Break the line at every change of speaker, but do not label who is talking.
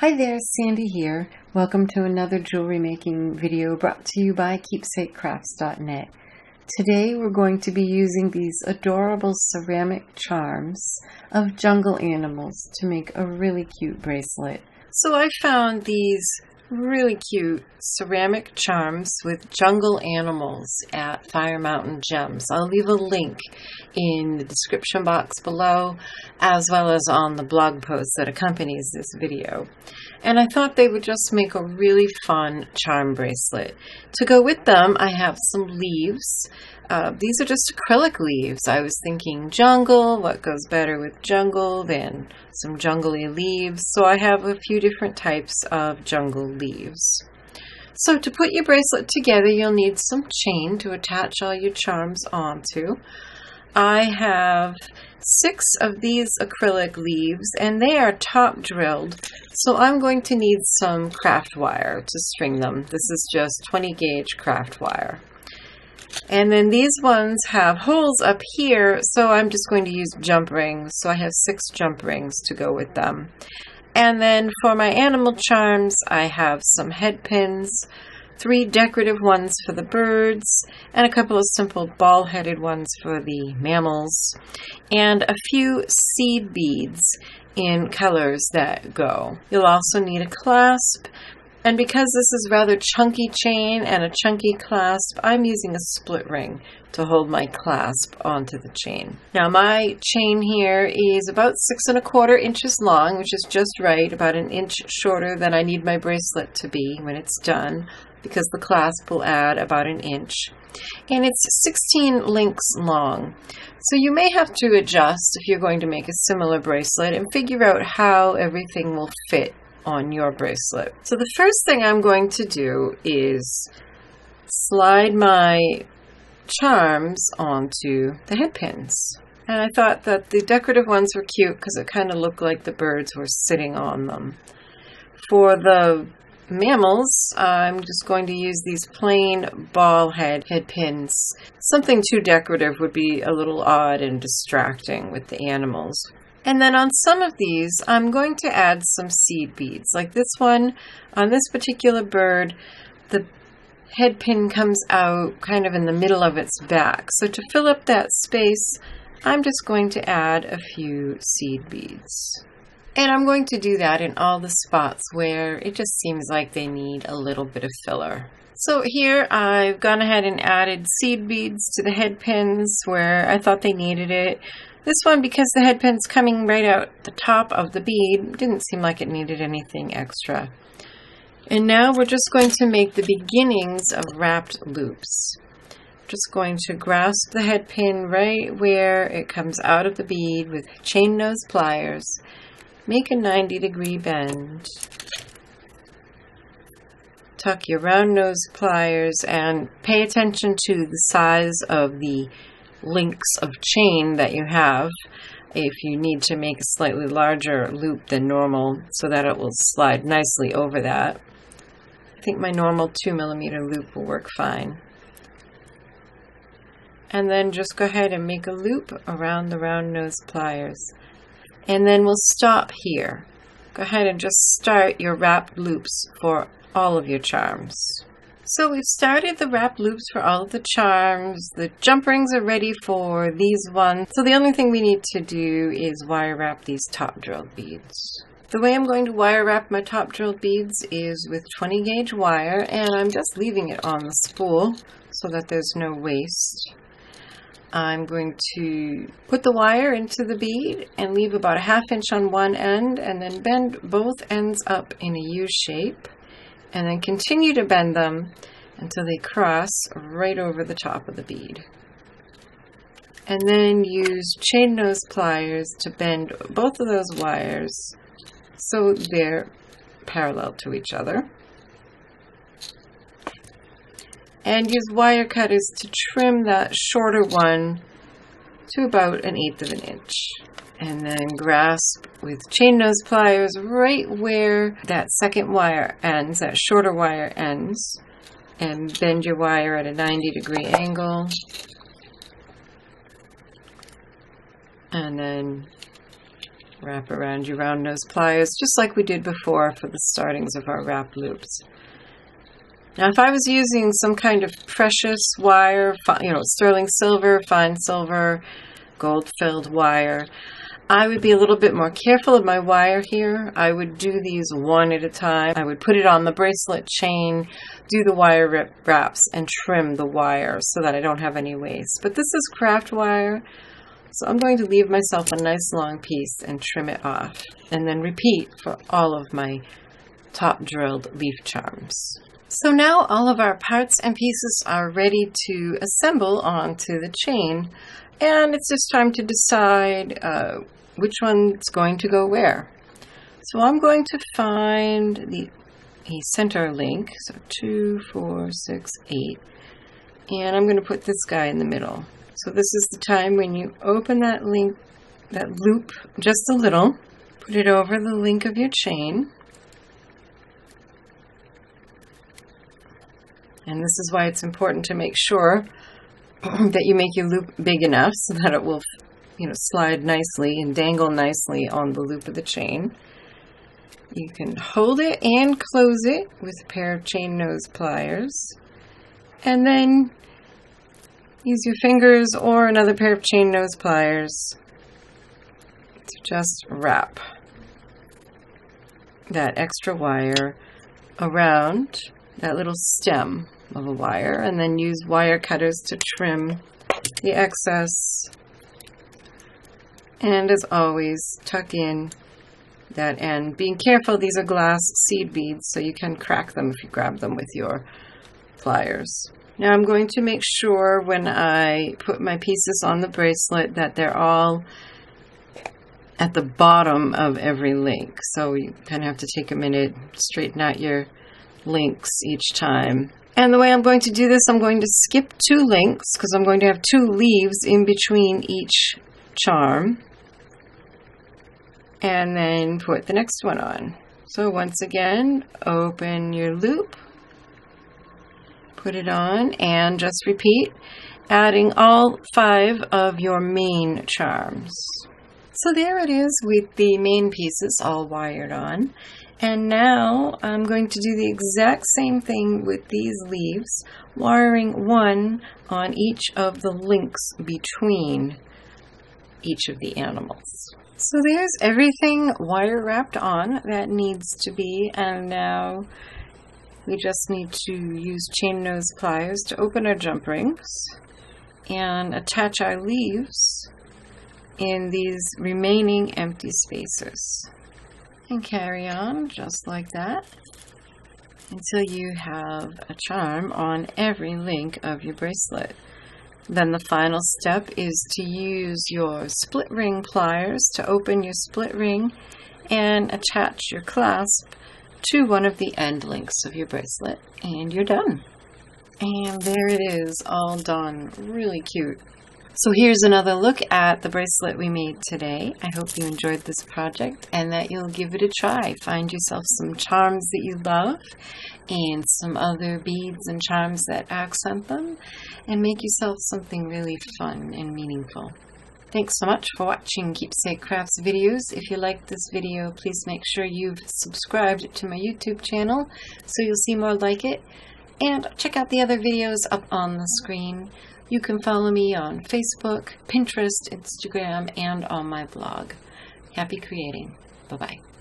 Hi there, Sandy here. Welcome to another jewelry making video brought to you by keepsakecrafts.net. Today we're going to be using these adorable ceramic charms of jungle animals to make a really cute bracelet. So I found these really cute ceramic charms with jungle animals at Fire Mountain Gems. I'll leave a link in the description box below, as well as on the blog post that accompanies this video. And I thought they would just make a really fun charm bracelet. To go with them, I have some leaves. These are just acrylic leaves. I was thinking jungle, what goes better with jungle than some jungly leaves? So I have a few different types of jungle leaves. So to put your bracelet together, you'll need some chain to attach all your charms onto. I have 6 of these acrylic leaves and they are top drilled, so I'm going to need some craft wire to string them. This is just 20 gauge craft wire. And then these ones have holes up here, so I'm just going to use jump rings. So I have 6 jump rings to go with them. And then for my animal charms, I have some head pins, 3 decorative ones for the birds, and a couple of simple ball-headed ones for the mammals, and a few seed beads in colors that go. You'll also need a clasp, and because this is rather chunky chain and a chunky clasp, I'm using a split ring to hold my clasp onto the chain. Now my chain here is about 6¼ inches long, which is just right, about an inch shorter than I need my bracelet to be when it's done, because the clasp will add about an inch. And it's 16 links long. So you may have to adjust if you're going to make a similar bracelet and figure out how everything will fit on your bracelet. So the first thing I'm going to do is slide my charms onto the head pins. And I thought that the decorative ones were cute because it kind of looked like the birds were sitting on them. For the mammals, I'm just going to use these plain ball head pins. Something too decorative would be a little odd and distracting with the animals. And then on some of these, I'm going to add some seed beads. Like this one, on this particular bird, the head pin comes out kind of in the middle of its back. So to fill up that space, I'm just going to add a few seed beads. And I'm going to do that in all the spots where it just seems like they need a little bit of filler. So here I've gone ahead and added seed beads to the head pins where I thought they needed it. This one, because the head pin's coming right out the top of the bead, didn't seem like it needed anything extra. And now we're just going to make the beginnings of wrapped loops. Just going to grasp the head pin right where it comes out of the bead with chain nose pliers. Make a 90-degree bend. Tuck your round nose pliers and pay attention to the size of the links of chain that you have if you need to make a slightly larger loop than normal so that it will slide nicely over that. I think my normal 2mm loop will work fine. And then just go ahead and make a loop around the round nose pliers. And then we'll stop here. Go ahead and just start your wrapped loops for all of your charms. So we've started the wrap loops for all of the charms. The jump rings are ready for these ones. So the only thing we need to do is wire wrap these top drilled beads. The way I'm going to wire wrap my top drilled beads is with 20 gauge wire, and I'm just leaving it on the spool so that there's no waste. I'm going to put the wire into the bead and leave about a 1/2 inch on one end and then bend both ends up in a U shape. And then continue to bend them until they cross right over the top of the bead. And then use chain nose pliers to bend both of those wires so they're parallel to each other. And use wire cutters to trim that shorter one to about 1/8 of an inch. And then grasp with chain nose pliers right where that second wire ends, that shorter wire ends, and bend your wire at a 90-degree angle. And then wrap around your round nose pliers, just like we did before for the startings of our wrap loops. Now, if I was using some kind of precious wire, sterling silver, fine silver, gold-filled wire, I would be a little bit more careful of my wire here. I would do these one at a time. I would put it on the bracelet chain, do the wire wraps, and trim the wire so that I don't have any waste. But this is craft wire, so I'm going to leave myself a nice long piece and trim it off, and then repeat for all of my top drilled leaf charms. So now all of our parts and pieces are ready to assemble onto the chain, and it's just time to decide which one's going to go where. So I'm going to find a center link, so 2, 4, 6, 8, and I'm going to put this guy in the middle. So this is the time when you open that link, that loop just a little, put it over the link of your chain. And this is why it's important to make sure that you make your loop big enough so that it will, slide nicely and dangle nicely on the loop of the chain. You can hold it and close it with a pair of chain nose pliers, and then use your fingers or another pair of chain nose pliers to just wrap that extra wire around that little stem of a wire, and then use wire cutters to trim the excess. And as always, tuck in that end. Being careful, these are glass seed beads, so you can crack them if you grab them with your pliers. Now I'm going to make sure when I put my pieces on the bracelet that they're all at the bottom of every link. So you kind of have to take a minute, straighten out your links each time. And the way I'm going to do this, I'm going to skip 2 links because I'm going to have 2 leaves in between each charm, and then put the next one on. So once again, open your loop, put it on, and just repeat, adding all 5 of your main charms. So there it is with the main pieces all wired on. And now I'm going to do the exact same thing with these leaves, wiring 1 on each of the links between each of the animals. So there's everything wire wrapped on that needs to be, and now we just need to use chain nose pliers to open our jump rings and attach our leaves in these remaining empty spaces. And carry on just like that until you have a charm on every link of your bracelet. Then the final step is to use your split ring pliers to open your split ring and attach your clasp to one of the end links of your bracelet, and you're done. And there it is, all done. Really cute. So here's another look at the bracelet we made today. I hope you enjoyed this project and that you'll give it a try. Find yourself some charms that you love and some other beads and charms that accent them, and make yourself something really fun and meaningful. Thanks so much for watching Keepsake Crafts videos. If you liked this video, please make sure you've subscribed to my YouTube channel so you'll see more like it. And check out the other videos up on the screen. You can follow me on Facebook, Pinterest, Instagram, and on my blog. Happy creating. Bye-bye.